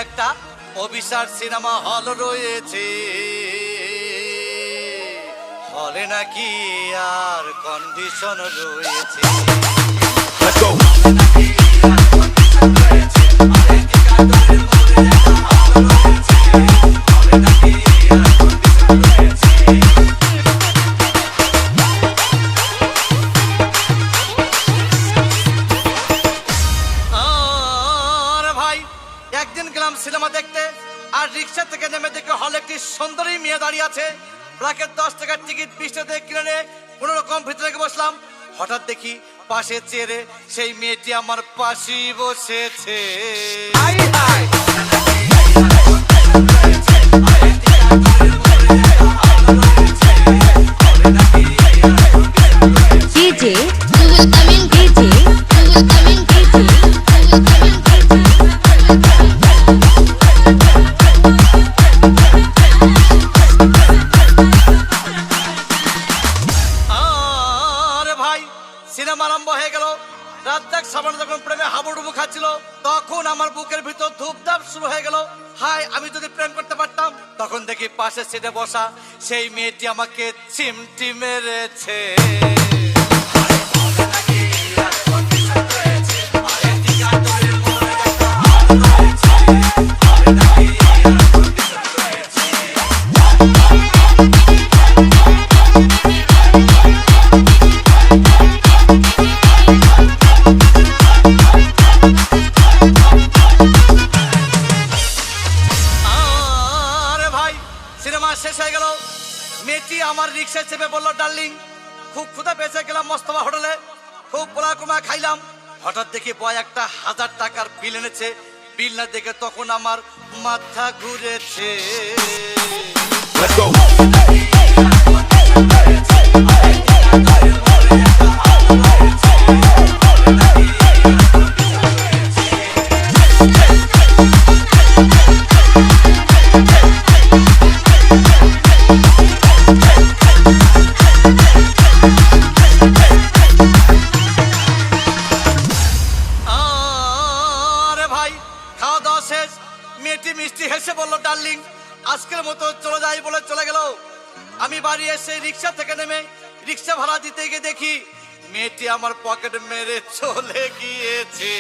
একটা অভিশাপ cinema hall রয়েছে, হলে নাকি আর কন্ডিশন রয়েছে। একদিন গেলাম সিনেমা দেখতে, আর রিক্সা থেকে নেমে দেখে হলে একটি সুন্দরী মেয়ে দাঁড়িয়ে আছে। প্রাকের 10 টাকার টিকিট 20 টাকা কিনে নিয়ে কোনো রকম ভিতরে বসলাম। হঠাৎ দেখি পাশে চেয়ারে সেই মেয়েটি আমার পাশেই বসেছে। সিনেমা আরম্ভ হয়ে গেল। রাজ্জাক সাবান যখন প্রেমে হাবুডুবু খাচ্ছিল, তখন আমার বুকের ভিতর ধূপধাপ শুরু হয়ে গেল। হাই, আমি যদি প্রেম করতে পারতাম। তখন দেখি পাশে সিটে বসা সেই মেয়েটি আমাকে চিমটি মেরেছে। সিনেমা শেষ হয়ে গেল। মেয়েটি আমার রিক্সায় চেপে বললো, ডার্লিং, খুব ক্ষুধা পেয়েছে, গেলাম মস্তফা হোটেলে, খুব পোলা কুমা খাইলাম। হঠাৎ দেখি বয় একটা 1000 টাকার বিল এনেছে। বিল না দেখে তখন আমার মাথা ঘুরেছে। মেয়েটি মিষ্টি হেসে বলল, ডার্লিং, আজকের মতো চলে যাই বলে চলে গেল। আমি বাড়ি এসে রিক্সা থেকে নেমে রিক্সা ভাড়া দিতে গিয়ে দেখি মেয়েটি আমার পকেট মেরে চলে গিয়েছে।